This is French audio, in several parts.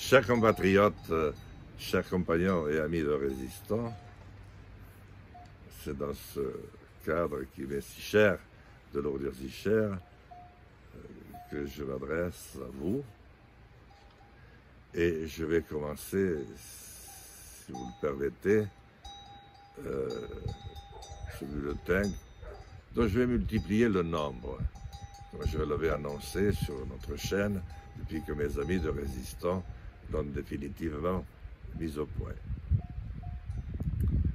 Chers compatriotes, chers compagnons et amis de résistants, c'est dans ce cadre qui m'est si cher, de leur dire si cher, que je m'adresse à vous. Et je vais commencer, si vous le permettez, ce bulletin dont je vais multiplier le nombre, comme je l'avais annoncé sur notre chaîne depuis que mes amis de résistants l'ont définitivement mis au point.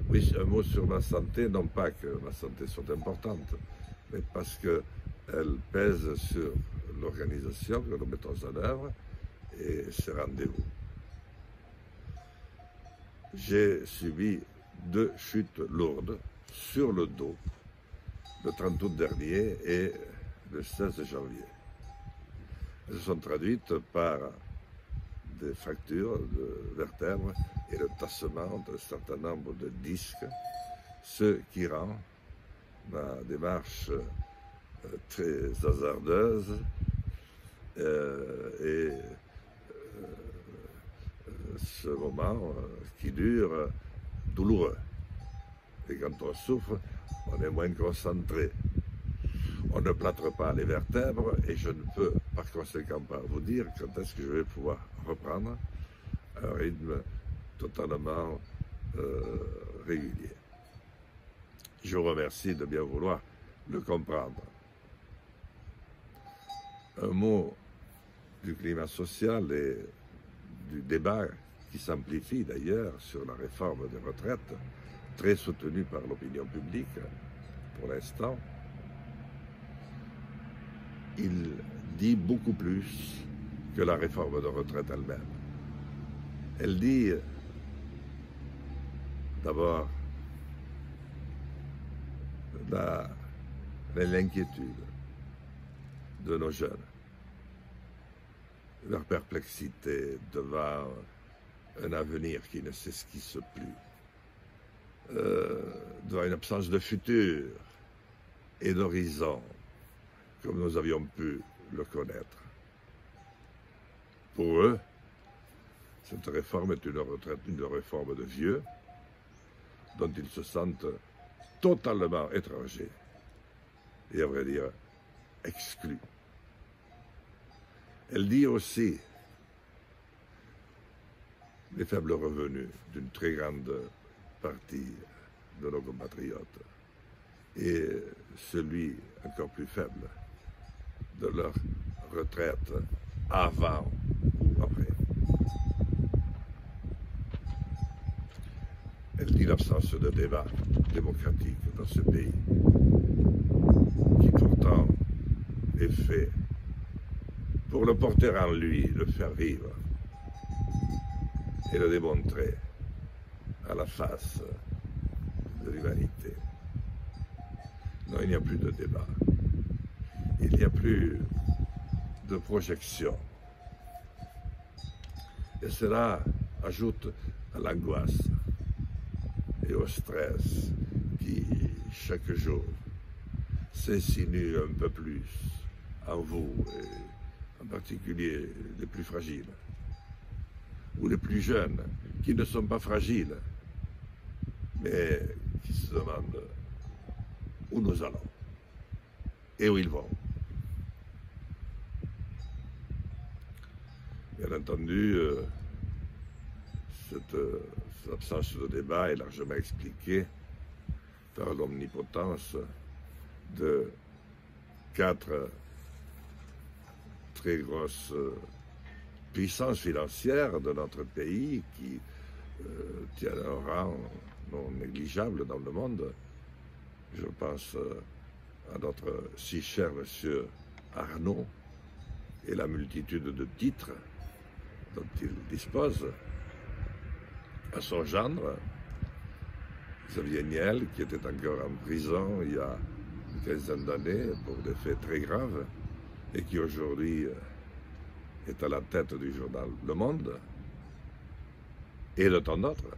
Oui, un mot sur ma santé, non pas que ma santé soit importante, mais parce qu'elle pèse sur l'organisation que nous mettons en œuvre et ses rendez-vous. J'ai subi 2 chutes lourdes sur le dos, le 30 août dernier et le 16 janvier. Elles se sont traduites par des fractures de vertèbres et le tassement d'un certain nombre de disques, ce qui rend ma démarche très hasardeuse et ce moment qui dure douloureux. Et quand on souffre, on est moins concentré. On ne plâtre pas les vertèbres et je ne peux par conséquent pas vous dire quand est-ce que je vais pouvoir reprendre un rythme totalement régulier. Je vous remercie de bien vouloir le comprendre. Un mot du climat social et du débat qui s'amplifie d'ailleurs sur la réforme des retraites, très soutenue par l'opinion publique pour l'instant. Il dit beaucoup plus que la réforme de retraite elle-même. Elle dit d'abord l'inquiétude de nos jeunes, leur perplexité devant un avenir qui ne s'esquisse plus, devant une absence de futur et d'horizon, comme nous avions pu le connaître. Pour eux, cette réforme est une réforme de vieux, dont ils se sentent totalement étrangers et, à vrai dire, exclus. Elle dit aussi les faibles revenus d'une très grande partie de nos compatriotes et celui encore plus faible de leur retraite avant ou après. Elle dit l'absence de débat démocratique dans ce pays, qui pourtant est fait pour le porter en lui, le faire vivre et le démontrer à la face de l'humanité. Non, il n'y a plus de débat. Il n'y a plus de projection. Et cela ajoute à l'angoisse et au stress qui, chaque jour, s'insinue un peu plus en vous, et en particulier les plus fragiles, ou les plus jeunes, qui ne sont pas fragiles, mais qui se demandent où nous allons et où ils vont. Bien entendu, cette absence de débat est largement expliquée par l'omnipotence de 4 très grosses puissances financières de notre pays qui tiennent un rang non négligeable dans le monde. Je pense à notre si cher monsieur Arnaud et la multitude de titres dont il dispose, à son gendre, Xavier Niel, qui était encore en prison il y a une quinzaine d'années pour des faits très graves et qui aujourd'hui est à la tête du journal Le Monde, et de tant d'autres.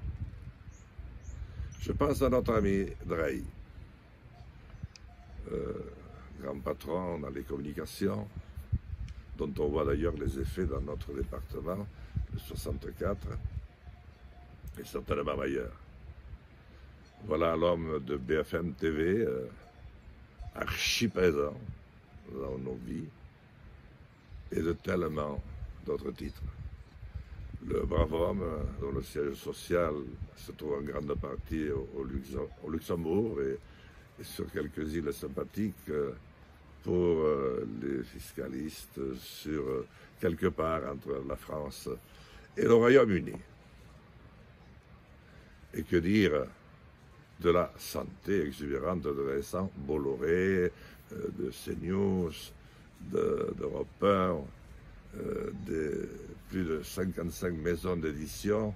Je pense à notre ami Drahi, grand patron dans les communications, dont on voit d'ailleurs les effets dans notre département, le 64, et certainement ailleurs. Voilà l'homme de BFM TV, archi présent dans nos vies, et de tellement d'autres titres. Le brave homme, dont le siège social se trouve en grande partie au Luxembourg et sur quelques îles sympathiques pour les fiscalistes, sur quelque part entre la France et le Royaume-Uni. Et que dire de la santé exubérante de Vincent Bolloré, de CNews, d'Europe 1, de plus de 55 maisons d'édition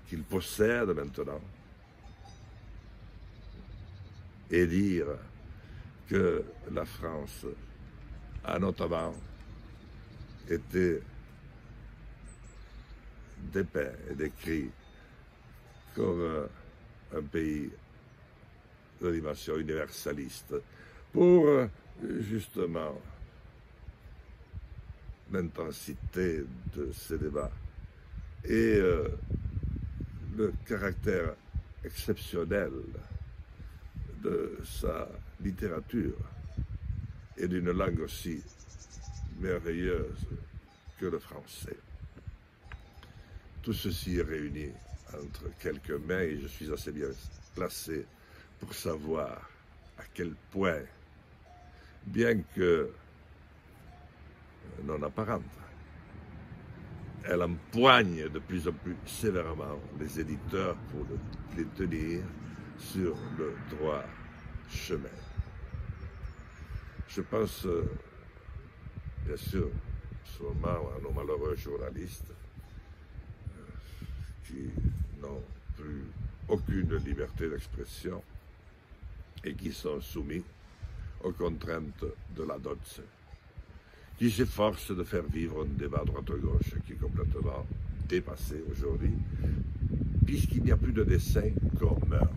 qu'il possède maintenant. Et dire que la France a notamment été dépeint et décrit comme un pays de dimension universaliste pour justement l'intensité de ces débats et le caractère exceptionnel de sa littérature et d'une langue aussi merveilleuse que le français. Tout ceci est réuni entre quelques mains et je suis assez bien placé pour savoir à quel point, bien que non apparente, elle empoigne de plus en plus sévèrement les éditeurs pour les tenir sur le droit chemin. Je pense, bien sûr, sûrement à nos malheureux journalistes qui n'ont plus aucune liberté d'expression et qui sont soumis aux contraintes de la DOTS, qui s'efforce de faire vivre un débat droite-gauche qui est complètement dépassé aujourd'hui, puisqu'il n'y a plus de dessin commun.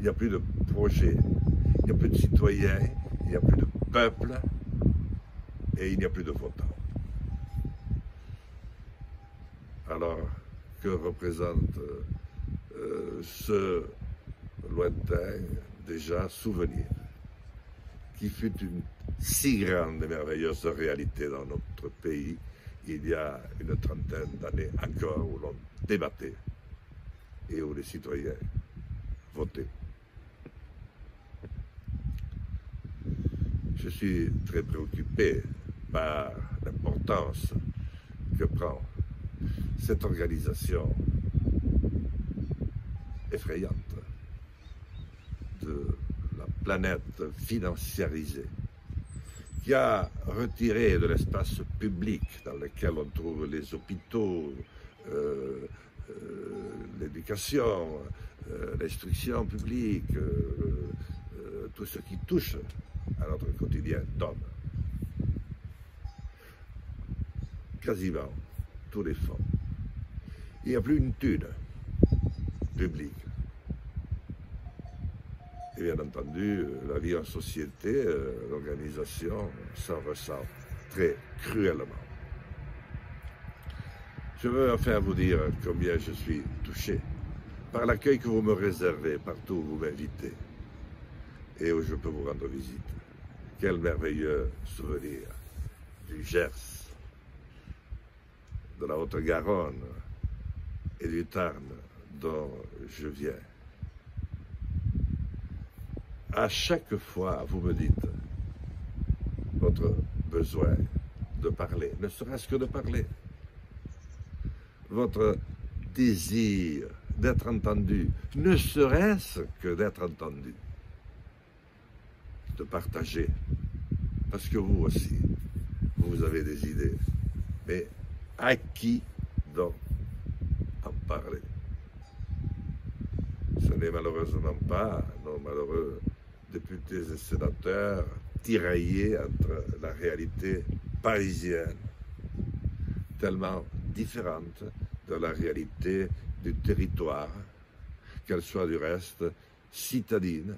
Il n'y a plus de projet, il n'y a plus de citoyens, il n'y a plus de peuple et il n'y a plus de votants. Alors, que représente ce lointain déjà souvenir qui fut une si grande et merveilleuse réalité dans notre pays il y a une trentaine d'années encore, où l'on débattait et où les citoyens votaient. Je suis très préoccupé par l'importance que prend cette organisation effrayante de la planète financiarisée, qui a retiré de l'espace public dans lequel on trouve les hôpitaux, l'éducation, l'instruction publique, tout ce qui touche à notre quotidien d'homme. Quasiment tous les fonds. Il n'y a plus une thune publique. Et bien entendu, la vie en société, l'organisation s'en ressent très cruellement. Je veux enfin vous dire combien je suis touché par l'accueil que vous me réservez partout où vous m'invitez et où je peux vous rendre visite. Quel merveilleux souvenir du Gers, de la Haute-Garonne et du Tarn dont je viens. À chaque fois, vous me dites votre besoin de parler, ne serait-ce que de parler, votre désir d'être entendu, ne serait-ce que d'être entendu, de partager, parce que vous aussi, vous avez des idées, mais à qui donc en parler? Ce n'est malheureusement pas nos malheureux députés et sénateurs tiraillés entre la réalité parisienne, tellement différente de la réalité du territoire, qu'elle soit du reste citadine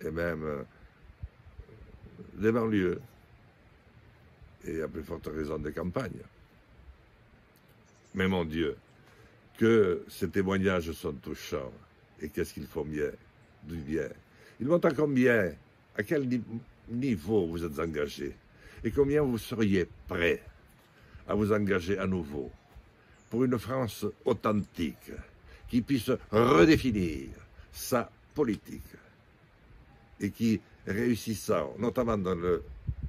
et même des banlieues, et à plus forte raison des campagnes. Mais mon Dieu, que ces témoignages sont touchants, et qu'est-ce qu'ils font bien, du bien. Ils montrent à quel niveau vous êtes engagés, et combien vous seriez prêts à vous engager à nouveau pour une France authentique, qui puisse redéfinir sa politique, et qui, réussissant, notamment dans le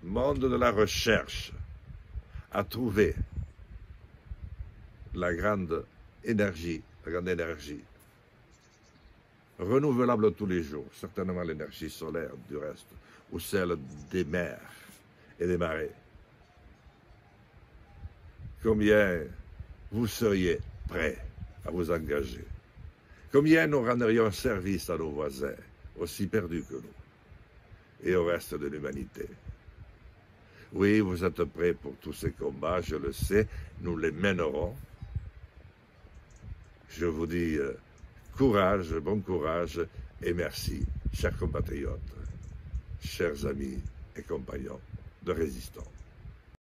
monde de la recherche, à trouver la grande énergie, renouvelable tous les jours, certainement l'énergie solaire du reste, ou celle des mers et des marais. Combien vous seriez prêts à vous engager? Combien nous rendrions service à nos voisins, aussi perdus que nous, et au reste de l'humanité? Oui, vous êtes prêts pour tous ces combats, je le sais, nous les mènerons. Je vous dis courage, bon courage et merci, chers compatriotes, chers amis et compagnons de résistance.